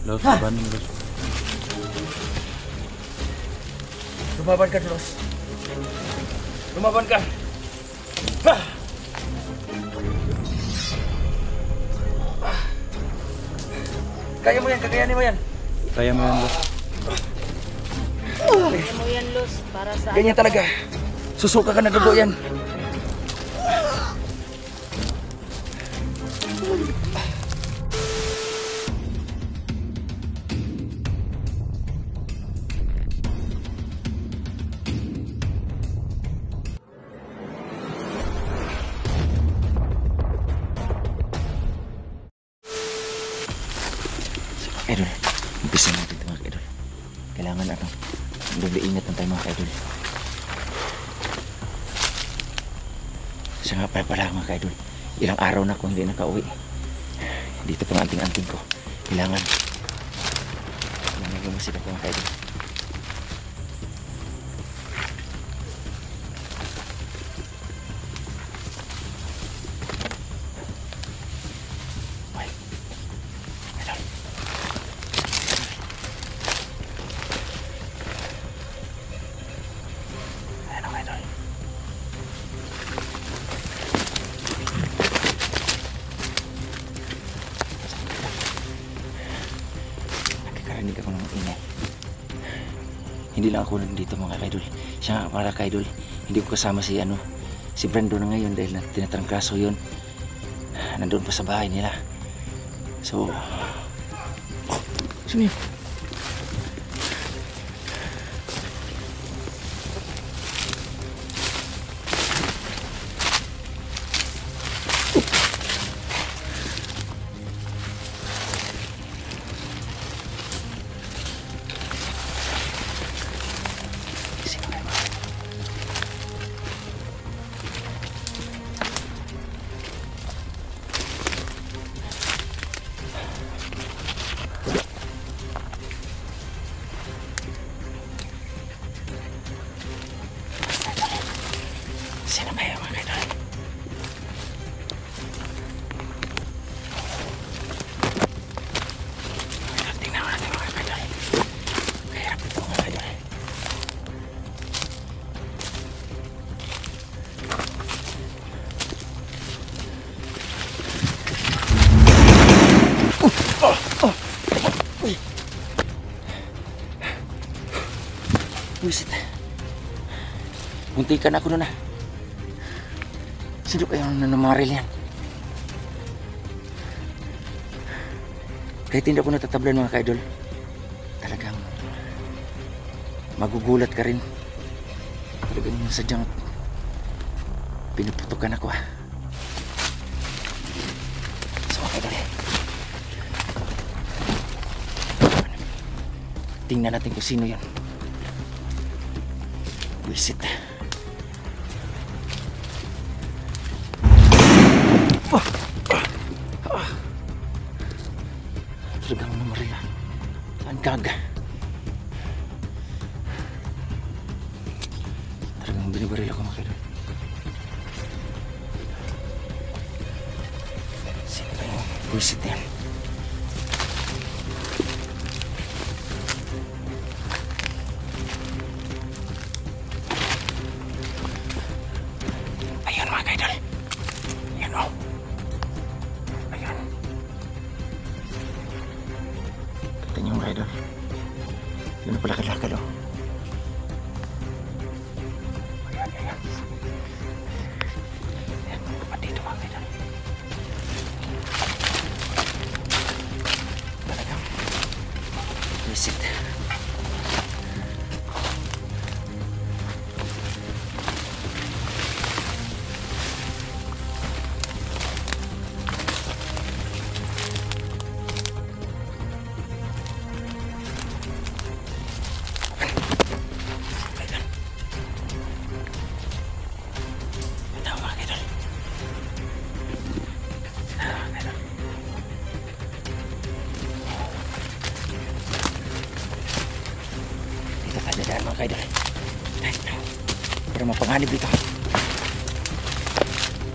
Los, laban, Los. Lumaban ka, Los. Lumaban ka. Kaya mo yan, kakayanin mo yan. Kaya mo yan, Los. Kaya mo yan, Los, para sa... Ganyan talaga. Susuka ka na dugo yan. Idol, umpisa natin ito mga ka-idol. Kailangan doble ingat lang tayo mga ka-idol. Siya nga pala mga ka-idol, ilang araw na akong hindi nakauwi. Dito pang anting-anting ko. Kailangan gumasit ako mga ka-idol. Nakakarinig ako ng ingay. Hindi lang ako nandito mga ka-idol. Siya nga para ka-idol, hindi ko kasama si Brando na ngayon dahil tinatrangkaso yun. Nandun pa sa bahay nila. So, saan yun? Sino kayo mga ka-idol? Tingnan natin mga ka-idol. Kahirap ito mga ka-idol. Uy! Wisit. Muntikan ako na. Sino kayong nanamaril yan? Kahit hindi ako natatablan mga ka-idol, talagang magugulat ka rin. Talagang sadyang pinuputukan ako So mga ka-idol, tingnan natin kung sino yan. Wisit. Talagang namarila. Ang gaga. Talagang binibaril ako mga ka-idol. Sino ba yung wisit yan? Ayun mga ka-idol. Ayun o. Ayun. Kita niyo mga idol. Yun na pala kalakal o. Ayan, ayan. Ayan, dapat dito mga idol. Talagang visit. Dadaan mga ka-idol. Para mapanganib dito.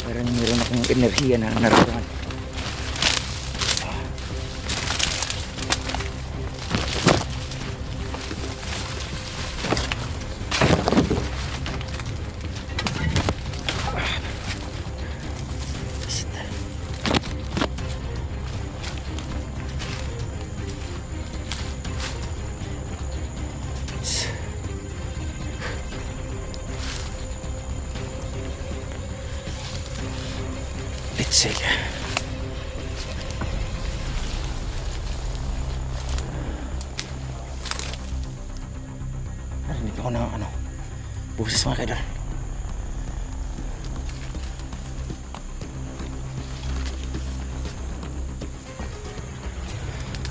Para mayroon akong enerhiya na naramdaman. Let's see. Narinig ako ng ano, buses mga kaidol.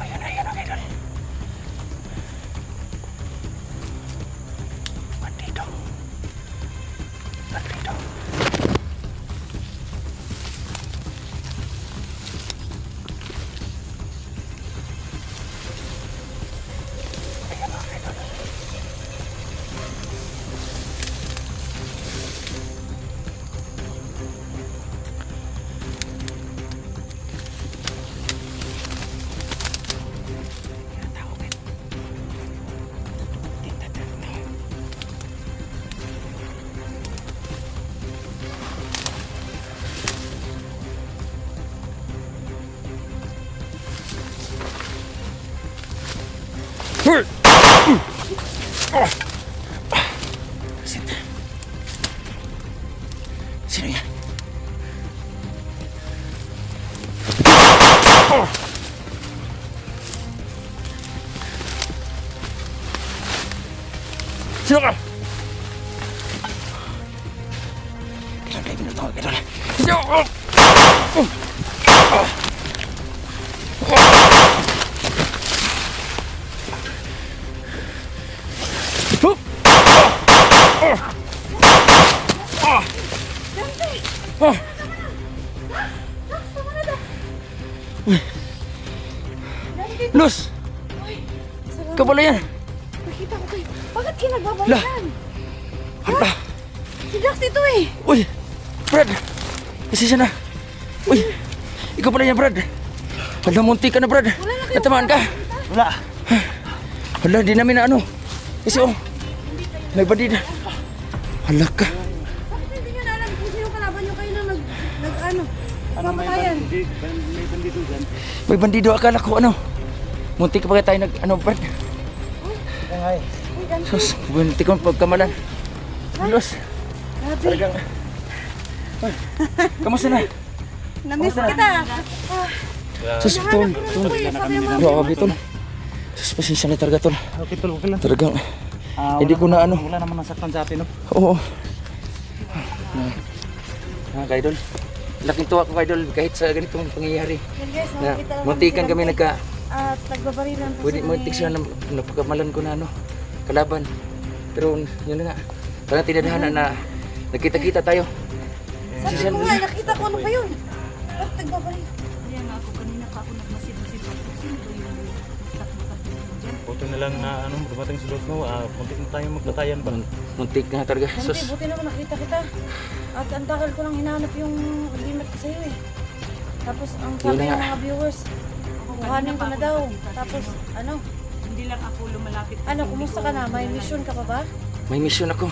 Ayun, ayun mga kaidol. Bandido. Bandido. Ayun mga kaidol. Sino yan? Sino ka? Ilang kayo minuto mga kaidol. Sino ka? Luz! Ikaw pala yan! Nakita ko kayo. Bakit kayo nagbabalikan? Hala! Si Dax ito eh. Uy! Brad! Kasi siya na! Uy! Ikaw pala yan, Brad! Hala, munti ka na, Brad! Natamaan ka! Wala. Hala, di namin na ano. Kasi oh, may bandida. Hala ka. Bakit hindi nyo na alam kung sino kalaban nyo kayo na nag-ano? Papatayan. May bandido dyan. May bandido, akala ko ano. Munti ka pa tayo nag ano, Brad. Ay, Uy, ganti. Sus, munti kong pagkamalan. Luz! Grabe. Talagang... Ay, kamusta na? Namiss kita. Sus, tol. Tol. Sabi mo. Grabe, tol. Sus, pasensya na talaga, tol. okay tol, okay lang. Talagang... Hindi ko na ano. Wala naman nasaktan sa atin, no? Oo. Kaidol. Laking tuwa ko, Kaidol, kahit sa ganitong pangyayari. Yan guys, Na, nakikita lang muntikan namin kami si nagka... At nagbabarilan po Pwede, muntik siya na napagkamalan ko na ano, kalaban. Pero yun na nga. Parang tinadhana na nagkita-kita tayo. Sabi ko nga, nakita ko ano pa yun. Bakit nagbabarilan? Kaya nga ako kanina pa ako nagmasid-masid ako. Sino ba yung takbo-takbo dyan? Buti na lang na ano, dumating si Luz mo, muntik na tayong magtatayan pa. Muntik na talaga. Hindi, Sus. buti naman nakita kita. At ang tagal ko lang hinahanap yung agreement ko sa'yo eh. Tapos ang Yun sabi na ng nga. mga viewers, kuhanin ko na daw. Tapos ano, Hindi lang ako lumalapit. ano, kumusta ka na? May mission ka pa ba? May mission ako.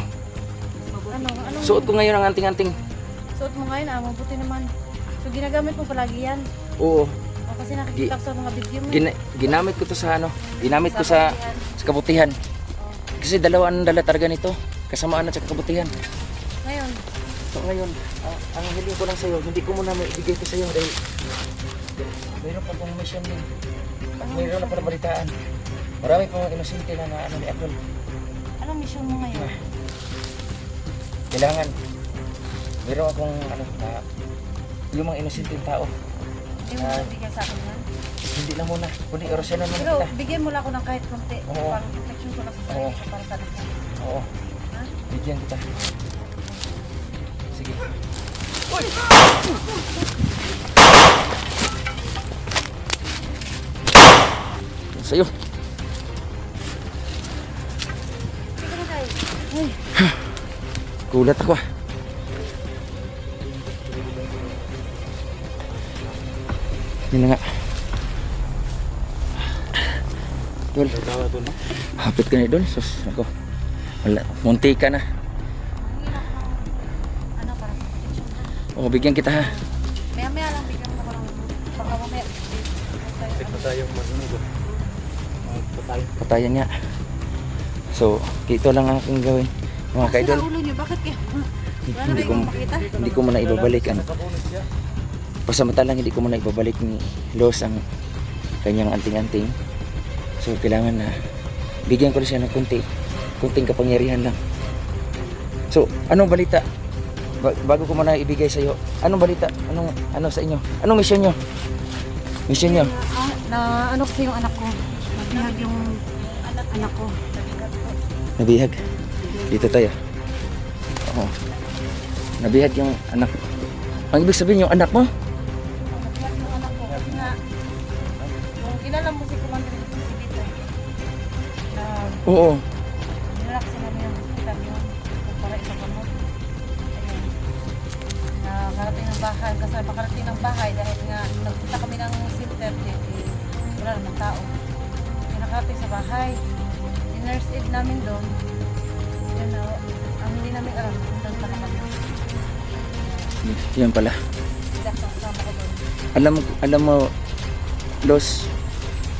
Ano, anong Suot ko ngayon ang anting-anting. suot mo ngayon? Ah, mabuti naman. So ginagamit mo palagi yan? Oo. O kasi nakikita ko sa mga video mo. Ginamit ko to sa ano. Ginamit ko sa kabutihan. Kasi dalawa ang dala talaga nito. Kasamaan at saka kabutihan. Ngayon, So ngayon, ang hiling ko lang sa'yo, hindi ko muna may ibigay ko sa'yo dahil mayroon pa pong mission din. At mayroon na pala balitaan. Marami pong inosente na ano ni Apple. anong mission mo ngayon? Kailangan, mayroon akong ano, yung mga inosente tao. Hindi mo na bigyan sa akin yan? Hindi lang muna, kundi orasyonan muna Pero kita. bigyan mo lang ako ng kahit konti. Oo. Para protection ko lang sa sarili Oo. ko para sa akin. Oo, Ha? bigyan kita. Sige. Sa'yo. Sige na tayo. Ay, Gulat ako. Yun na nga. Idol, hapit ka na idol. Sus, ako. Wala, munti ka na. ano para sa protection ha? O, bigyan kita ha. Maya-maya lang bigyan mo lang. Baka mamaya. Muntik na tayong manunog. Magtatayan. Patayan niya. So, ito lang ang aking gawin. Mga kaidol, Sa ulo niyo, bakit kayo? Wala na hindi ba ko, yung makita? hindi ko muna ibabalik ang Nakabonus siya. pasamantalang hindi ko muna ibabalik ni Los ang kanyang anting-anting. So kailangan na bigyan ko rin siya ng kunting kapangyarihan lang. So anong balita? Bago ko muna ibigay sa iyo, anong balita? Ano sa inyo? Anong mission nyo? Mission nyo? Na ano kasi yung anak ko. Nabihag yung anak ko. Nabihag. Dito tayo. Oo. Nabihag yung anak. Ang ibig sabihin yung anak mo? Nabihag yung anak ko. Kasi nga, kung kilala mo si Commander si Vito, na Oo. nilak sila namin yung hospital yun. Kung para isa pa mo. Ayun. Nakarating ng bahay. Kasi makarating ng bahay dahil nga nagpunta kami ng center. Wala namang tao. Nakarating sa bahay. Nurse aid namin doon. Yun na, ang hindi namin alam, sundan pa naman yun. Yan pala. Sila kasama ko doon. Alam mo, Los,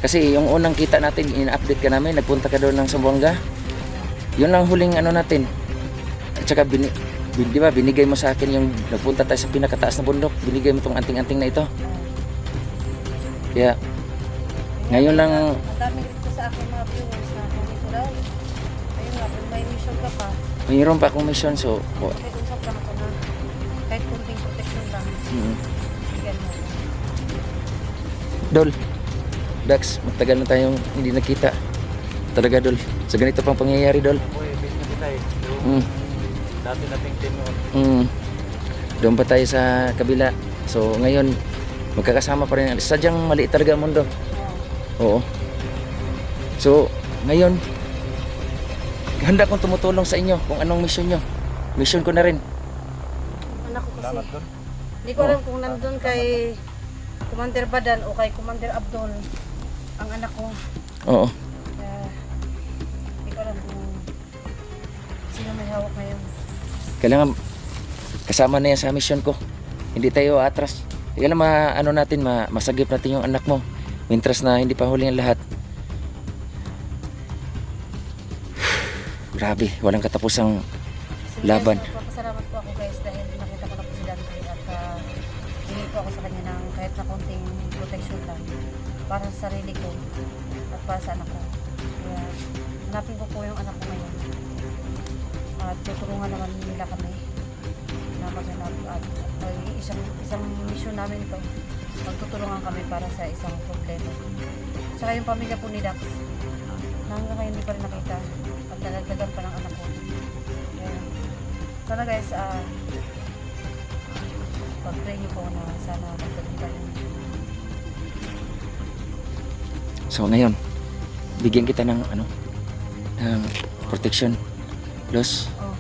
kasi yung unang kita natin, in-update ka namin, nagpunta ka doon ng Zamboanga. Yun lang huling ano natin. At saka, di ba, binigay mo sa akin yung nagpunta tayo sa pinakataas na bundok. Binigay mo tong anting-anting na ito. Kaya, ngayon lang, Ang daming dito sa akin mga viewers na kung ito daw. Ayun nga, kung may mission ka pa, mayroon pa akong mission. So, kahit usap lang ako na kahit kunting protection lang. Bigyan mo. Dol, Dax, matagal na tayong hindi nakita. Talaga, Dol. Sa ganito pang pangyayari, Dol. Uy, base na kita eh. Mm. Dati nating team noon. Doon pa tayo sa kabila. So, ngayon, magkakasama pa rin. Sadyang maliit talaga ang mundo. Oo. So, ngayon, handa kong tumutulong sa inyo kung anong mission nyo. Mission ko na rin. Anak ko kasi, Salamat doon. hindi ko alam kung nandun kay Commander Badan o kay Commander Abdul ang anak ko. Oo. Kaya, hindi ko alam kung sino may hawak ngayon. Kailangan kasama na yan sa mission ko. Hindi tayo atras. Kailangan masagip natin yung anak mo. Mientras na hindi pa huli ang lahat. Grabe, walang katapusang laban. Papasalamat po ako guys dahil nakita ko na po si Dante at hingi po ako sa kanya ng kahit na konting protection lang para sa sarili ko at para sa anak ko. Kaya hanapin ko po yung anak ko ngayon at tutulungan naman nila kami na maghanap at isang mission namin ito. Magtutulungan kami para sa isang problema. Saka yung pamilya po ni Dax na hanggang ngayon hindi pa rin nakita at nalagdagan pa ng anak ko. Kaya, sana guys, pag-pray niyo po na sana magdagan pa rin. So ngayon, bigyan kita ng ng protection. Los, Oh.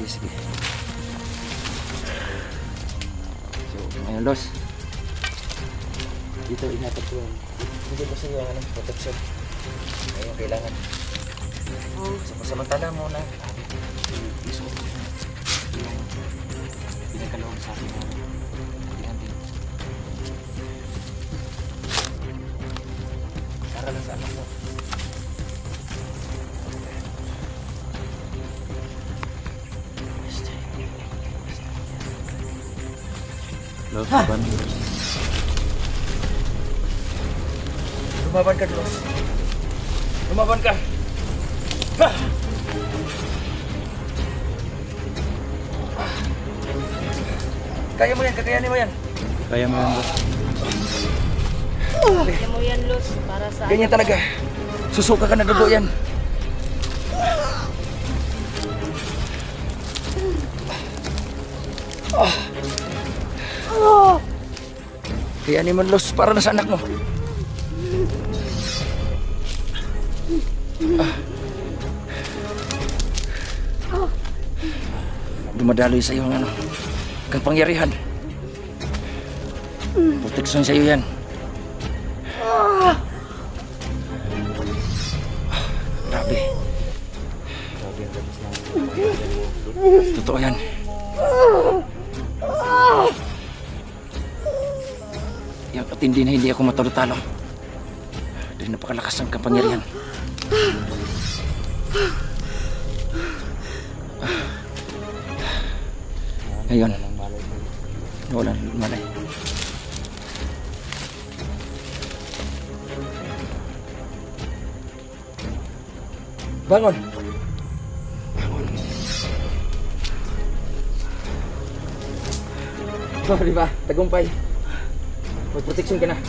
sige. So, ngayon, Los. Dito, inatag ko yung bigyan ko sa iyo ang protection. Ngayon, kailangan. So, pasamantala mo na isuot mo yung pinagkaloob sa akin na anting-anting. Para lang sa anak mo. Los, ban. Lumaban ka, Los. Lumaban ka. Kaya mo yan, kakayanin mo yan. Kaya mo yan, Los. Kaya mo yan, Luz, para sa Ganyan talaga. Susuka ka na dugo yan. Kayanin mo, Los, para na sa anak mo. Dumadaloy sa iyo ang kapangyarihan. Proteksyon sa iyo yan. Grabe. Totoo yan. Yung katindi na hindi ako matalo-talo. Dahil napakalakas ang kapangyarihan. Ayun, Wala nang malay po. nawalan malay. Bangon! Oh, di ba? Tagumpay. May protection ka na.